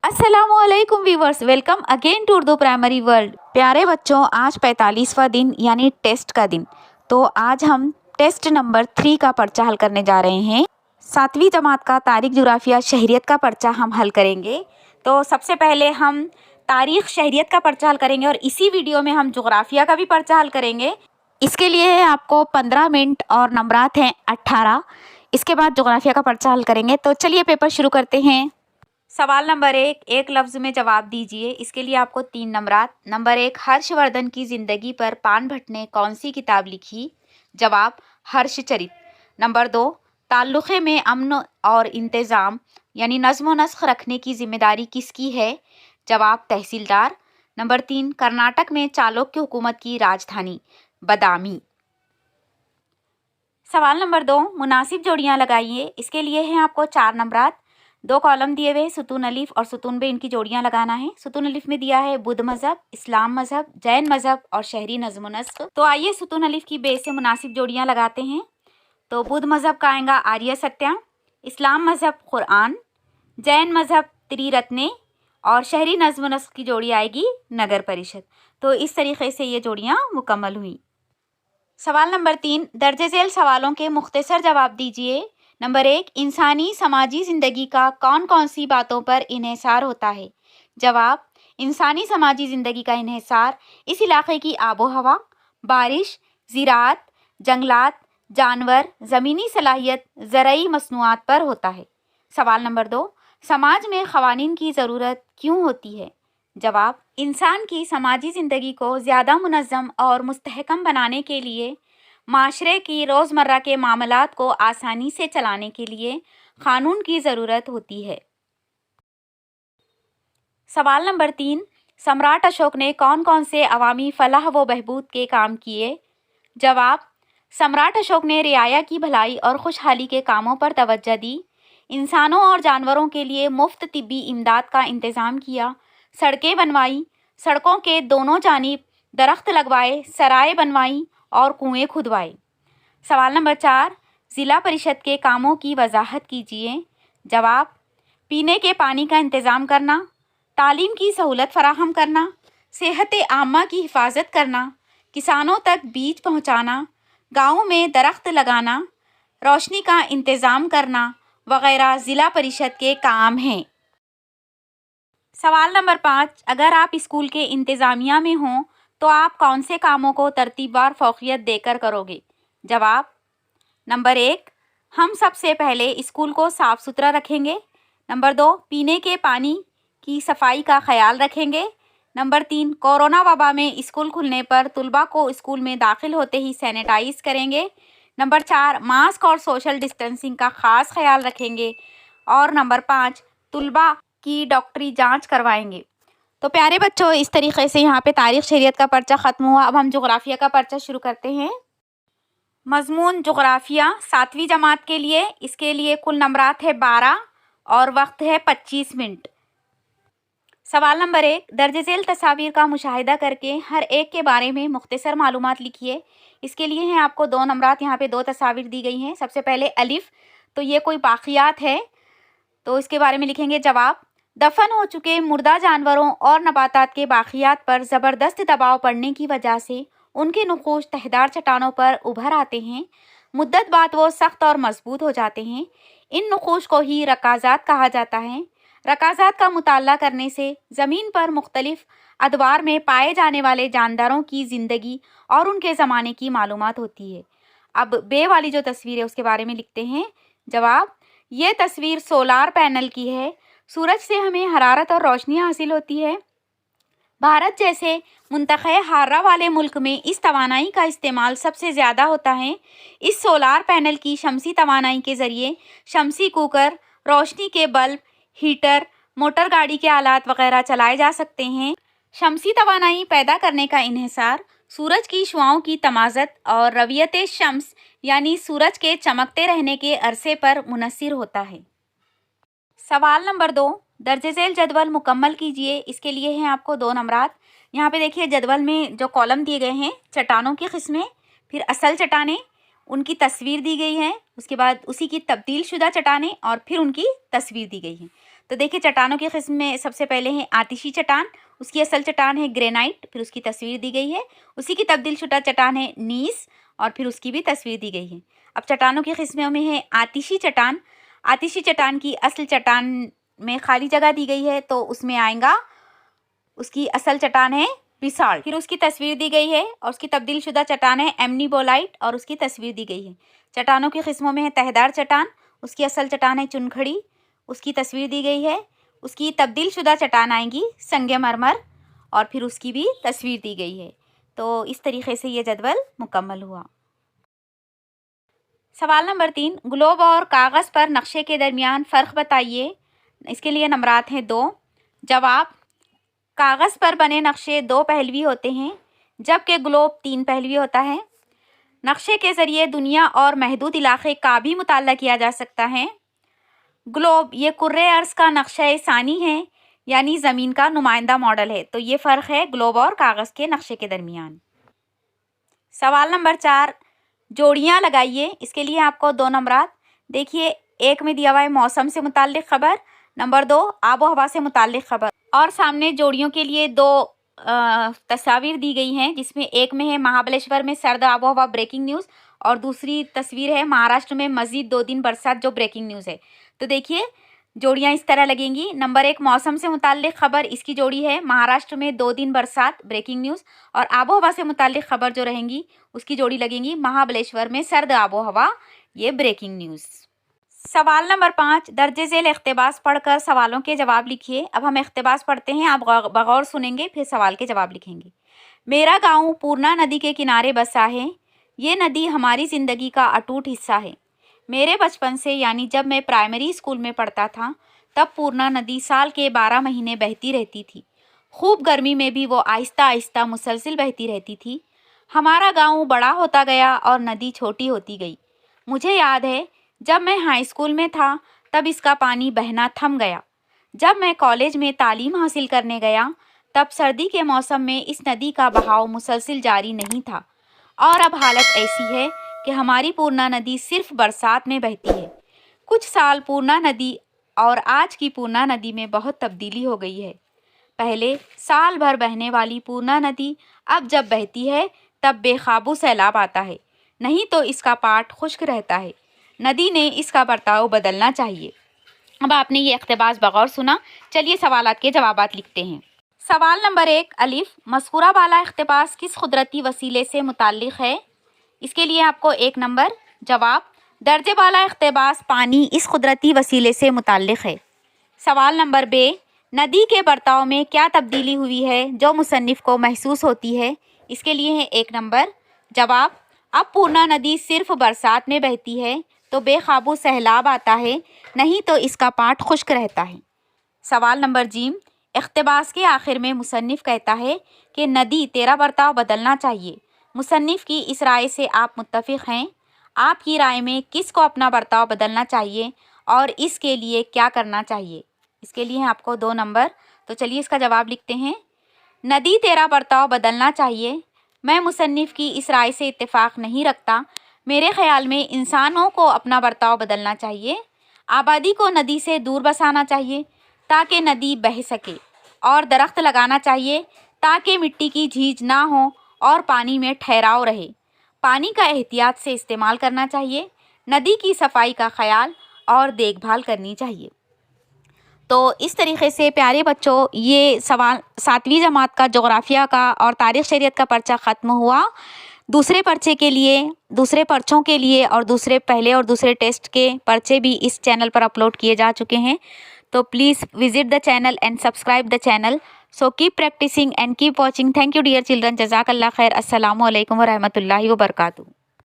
अस्सलामुअलैकुम viewers, welcome again to Urdu primary world. प्यारे बच्चों, आज 45वां दिन यानी टेस्ट का दिन। तो आज हम टेस्ट नंबर 3 का पर्चा हल करने जा रहे हैं। 7वीं जमात का तारीख, जुग्राफिया, शहरियत का पर्चा हम हल करेंगे। तो सबसे पहले हम तारीख, शहरियत का पर्चा हल करेंगे और इसी वीडियो में हम जुग्राफिया का भी पर्चा हल करेंगे। इसके लिए आपको 15 मिनट और नंबरात हैं 18। इसके बाद जुग्राफिया का पर्चा हल करेंगे। तो चलिए पेपर शुरू करते हैं। सवाल नंबर 1, एक लफ्ज़ में जवाब दीजिए। इसके लिए आपको 3 नंबरात। नंबर 1, हर्षवर्धन की ज़िंदगी पर पान भट्ट ने कौन सी किताब लिखी? जवाब, हर्षचरित। नंबर 2, ताल्लुक़े में अमन और इंतज़ाम यानी नज़्म व नस्ख रखने की जिम्मेदारी किसकी है? जवाब, तहसीलदार। नंबर 3, कर्नाटक में चालुक्य हुकूमत की राजधानी बदामी। सवाल नंबर 2, मुनासिब जोड़ियाँ लगाइए। इसके लिए हैं आपको 4 नंबरात। 2 कॉलम दिए हुए, सुतून अलिफ और सुतून बे, इनकी जोड़ियां लगाना है। सुतून अलिफ में दिया है बुद्ध मज़हब, इस्लाम मज़हब, जैन मज़हब और शहरी नज़्म व नस्ख। तो आइए सुतून अलिफ की बे से मुनासिब जोड़ियां लगाते हैं। तो बुद्ध मज़हब का आएगा आर्य सत्या, इस्लाम मज़हब कुरान, जैन मज़हब त्रिरत्ने और शहरी नज़्म व नस्ख की जोड़ी आएगी नगर परिषद। तो इस तरीके से ये जोड़ियाँ मुकम्मल हुई। सवाल नंबर 3, दर्ज झेल सवालों के मुख्तसर जवाब दीजिए। नंबर 1, इंसानी समाजी ज़िंदगी का कौन कौन सी बातों पर इन्हिसार होता है? जवाब, इंसानी समाजी ज़िंदगी का इन्हिसार इस इलाके की आबो हवा, बारिश, ज़राअत, जंगलात, जानवर, ज़मीनी सलाहियत, ज़रई मसनूआत पर होता है। सवाल नंबर 2, समाज में क़वानीन की ज़रूरत क्यों होती है? जवाब, इंसान की समाजी ज़िंदगी को ज़्यादा मुनज़्ज़म और मुस्तहकम बनाने के लिए, माशरे की रोज़मर्रा के मामलात को आसानी से चलाने के लिए क़ानून की ज़रूरत होती है। सवाल नंबर 3, सम्राट अशोक ने कौन कौन से अवामी फ़लाह व बहबूद के काम किए? जवाब, सम्राट अशोक ने रियाया की भलाई और खुशहाली के कामों पर तवज्जो दी, इंसानों और जानवरों के लिए मुफ्त तिब्बी इमदाद का इंतज़ाम किया, सड़कें बनवाई, सड़कों के दोनों जानिब दरख्त लगवाए, सराय बनवाई और कुएँ खुदवाए। सवाल नंबर 4, ज़िला परिषद के कामों की वजाहत कीजिए। जवाब, पीने के पानी का इंतज़ाम करना, तालीम की सहूलत फराहम करना, सेहत आमा की हिफाजत करना, किसानों तक बीज पहुँचाना, गाँव में दरख्त लगाना, रोशनी का इंतज़ाम करना वगैरह ज़िला परिषद के काम हैं। सवाल नंबर 5, अगर आप स्कूल के इंतज़ामिया में हों तो आप कौन से कामों को तरतीबवार फ़ौक़ियत देकर करोगे? जवाब, नंबर 1, हम सबसे पहले स्कूल को साफ़ सुथरा रखेंगे। नंबर 2, पीने के पानी की सफाई का ख्याल रखेंगे। नंबर 3, कोरोना वबा में स्कूल खुलने पर तुलबा को स्कूल में दाखिल होते ही सैनिटाइज़ करेंगे। नंबर 4, मास्क और सोशल डिस्टेंसिंग का ख़ास ख्याल रखेंगे। और नंबर 5, तुलबा की डॉक्टरी जाँच करवाएंगे। तो प्यारे बच्चों, इस तरीके से यहाँ पे तारीख़, शरीयत का पर्चा ख़त्म हुआ। अब हम जुग्राफिया का पर्चा शुरू करते हैं। मज़मून जुग्राफिया 7वीं जमात के लिए। इसके लिए कुल नंबरात है 12 और वक्त है 25 मिनट। सवाल नंबर 1, दर्ज झेल तस्वीर का मुशाहिदा करके हर एक के बारे में मुख्तसर मालूमात लिखिए। इसके लिए हैं आपको 2 नंबरात। यहाँ पे 2 तस्वीर दी गई हैं। सबसे पहले अलिफ, तो ये कोई बाक़ियात है, तो इसके बारे में लिखेंगे। जवाब, दफन हो चुके मुर्दा जानवरों और नबातात के बाक़ियात पर ज़बरदस्त दबाव पड़ने की वजह से उनके नुक़ूश तहदार चट्टानों पर उभर आते हैं। मुद्दत बाद वो सख्त और मजबूत हो जाते हैं। इन नुक़ूश को ही रकाज़ात कहा जाता है। रकाज़ात का मुताला करने से ज़मीन पर मुख्तलिफ़ अदवार में पाए जाने वाले जानदारों की ज़िंदगी और उनके ज़माने की मालूमात होती है। अब बे वाली जो तस्वीर है उसके बारे में लिखते हैं। जवाब, ये तस्वीर सोलार पैनल की है। सूरज से हमें हरारत और रोशनी हासिल होती है। भारत जैसे मुंतख़े हारा वाले मुल्क में इस तवानाई का इस्तेमाल सबसे ज़्यादा होता है। इस सोलार पैनल की शमसी तवानाई के ज़रिए शमसी कुकर, रोशनी के बल्ब, हीटर, मोटर गाड़ी के आलात वगैरह चलाए जा सकते हैं। शमसी तवानाई पैदा करने का इन्हिसार सूरज की शुआओं की तमाज़त और रवियत शम्स यानी सूरज के चमकते रहने के अरसे पर मुनस्सिर होता है। सवाल नंबर 2, दर्ज झेल जदवल मुकम्मल कीजिए। इसके लिए हैं आपको 2 नंबरात। यहाँ पे देखिए जदवल में जो कॉलम दिए गए हैं, चट्टानों की किस्में, फिर असल चट्टानें, उनकी तस्वीर दी गई है, उसके बाद उसी की तब्दील शुदा चट्टानें और फिर उनकी तस्वीर दी गई है। تو دیکھیے چٹانوں کی قسم میں سب سے پہلے ہے آتشی چٹان، اس کی اصل چٹان ہے گرینائٹ، پھر اس کی تصویر دی گئی ہے۔ اسی کی تبدیل شدہ چٹان ہے نیس، اور پھر اس کی بھی تصویر دی گئی ہے۔ اب چٹانوں کی قسموں میں ہے آتشی چٹان۔ آتشی چٹان کی اصل چٹان میں خالی جگہ دی گئی ہے، تو اس میں آئیں گا اس کی اصل چٹان ہے بیسالٹ، پھر اس کی تصویر دی گئی ہے، اور اس کی تبدیل شدہ چٹان ہے ایمنی بولائٹ، اور اس کی تصویر دی گئی ہے۔ چٹانوں کی قسموں میں ہے تہدار چٹان، اس کی اصل چٹان ہے چنکھڑی، اس کی تصویر دی گئی ہے۔ اس کی تبدیل شدہ چٹان آئیں گی سنگ مرمر، اور پھر اس کی بھی تصویر دی گئی ہے۔ تو اس طریقے سے یہ جدول مکمل ہوا۔ سوال نمبر 3، گلوب اور کاغذ پر نقشے کے درمیان فرق بتائیے۔ اس کے لیے نمبرات ہیں 2۔ جواب: کاغذ پر بنے نقشے 2 پہلوی ہوتے ہیں، جبکہ گلوب 3 پہلوی ہوتا ہے۔ نقشے کے ذریعے دنیا اور محدود علاقے کا بھی مطالعہ کیا جا سکتا ہے۔ گلوب یہ کرۂ ارض کا نقشہ ثانی ہے، یعنی زمین کا نمائندہ ماڈل ہے۔ تو یہ فرق ہے گلوب اور کاغذ کے نقشے کے درمیان۔ سوال نمبر 4، جوڑیاں لگائیے۔ اس کے لیے آپ کو 2 نمبرات دیکھیے، ایک میں دیا ہوا ہے موسم سے متعلق خبر، نمبر 2 آب و ہوا سے متعلق خبر، اور سامنے جوڑیوں کے لیے 2 تصاویر دی گئی ہیں، جس میں ایک میں ہے مہابلیشور میں سرد آب و ہوا بریکنگ نیوز، اور دوسری تصویر ہے مہاراشٹر میں مزید 2 دن برسات جو بریکنگ نیوز ہے۔ تو دیکھیے جوڑیاں اس طرح لگیں گی۔ نمبر 1 موسم سے متعلق خبر، اس کی جوڑی ہے مہاراشٹر میں 2 دن برسات بریکنگ نیوز، اور آب و ہوا سے متعلق خبر جو رہیں گی اس کی جوڑی لگیں گی مہابلیشور میں سرد آب و ہوا، یہ بریکنگ نیوز۔ سوال نمبر 5، درج ذیل اقتباس پڑھ کر سوالوں کے جواب لکھیے۔ اب ہم اقتباس پڑھتے ہیں، آپ بغور سنیں گے، پھر سوال کے جواب لکھیں گے۔ میرا گاؤں پورنا ندی کے کنارے بسا ہے، یہ ندی ہماری زندگی کا اٹوٹ حصہ ہے۔ میرے بچپن سے، یعنی جب میں پرائمری اسکول میں پڑھتا تھا، تب پورنا ندی سال کے 12 مہینے بہتی رہتی تھی۔ خوب گرمی میں بھی وہ آہستہ آہستہ مسلسل بہتی رہتی تھی۔ ہمارا گاؤں بڑا ہوتا گیا اور ندی چھوٹی ہوتی گئی۔ مجھے یاد ہے جب میں ہائی اسکول میں تھا تب اس کا پانی بہنا تھم گیا۔ جب میں کالج میں تعلیم حاصل کرنے گیا تب سردی کے موسم میں اس ندی کا بہاؤ مسلسل جاری نہیں تھا، اور اب حالت ایسی ہے کہ ہماری پورنا ندی صرف برسات میں بہتی ہے۔ کچھ سال پورنا ندی اور آج کی پورنا ندی میں بہت تبدیلی ہو گئی ہے۔ پہلے سال بھر بہنے والی پورنا ندی اب جب بہتی ہے تب بے قابو سیلاب آتا ہے، نہیں تو اس کا پاٹ خشک رہتا ہے۔ ندی نے اس کا برتاؤ بدلنا چاہیے۔ اب آپ نے یہ اقتباس بغور سنا، چلیے سوالات کے جوابات لکھتے ہیں۔ سوال نمبر 1 الف، مذکورہ بالا اقتباس کس قدرتی وسیلے سے متعلق ہے؟ اس کے لیے آپ کو 1 نمبر۔ جواب: درجے بالا اقتباس پانی اس قدرتی وسیلے سے متعلق ہے۔ سوال نمبر ب، ندی کے برتاؤ میں کیا تبدیلی ہوئی ہے جو مصنف کو محسوس ہوتی ہے؟ اس کے لیے ہے 1 نمبر۔ جواب: اب پورنا ندی صرف برسات میں بہتی ہے تو بے قابو سیلاب آتا ہے، نہیں تو اس کا پاٹ خشک رہتا ہے۔ سوال نمبر ج، اقتباس کے آخر میں مصنف کہتا ہے کہ ندی تیرا برتاؤ بدلنا چاہیے۔ مصنف کی اس رائے سے آپ متفق ہیں؟ آپ کی رائے میں کس کو اپنا برتاؤ بدلنا چاہیے اور اس کے لیے کیا کرنا چاہیے؟ اس کے لیے آپ کو 2 نمبر۔ تو چلیے اس کا جواب لکھتے ہیں۔ ندی تیرا برتاؤ بدلنا چاہیے، میں مصنف کی اس رائے سے اتفاق نہیں رکھتا۔ میرے خیال میں انسانوں کو اپنا برتاؤ بدلنا چاہیے۔ آبادی کو ندی سے دور بسانا چاہیے تاکہ ندی بہہ سکے، اور درخت لگانا چاہیے تاکہ مٹی کی جھیج نہ ہو اور پانی میں ٹھہراؤ رہے۔ پانی کا احتیاط سے استعمال کرنا چاہیے۔ ندی کی صفائی کا خیال اور دیکھ بھال کرنی چاہیے۔ تو اس طریقے سے پیارے بچوں، یہ سوال 7ویں جماعت کا جغرافیہ کا اور تاریخ شریعت کا پرچہ ختم ہوا۔ دوسرے پرچے کے لیے، دوسرے پرچوں کے لیے اور پہلے اور دوسرے ٹیسٹ کے پرچے بھی اس چینل پر اپلوڈ کیے جا چکے ہیں۔ تو please visit the channel and subscribe the channel. So keep practicing and keep watching. Thank you dear children, جزاک اللہ خیر۔ السلام علیکم ورحمۃ اللہ وبرکاتہ۔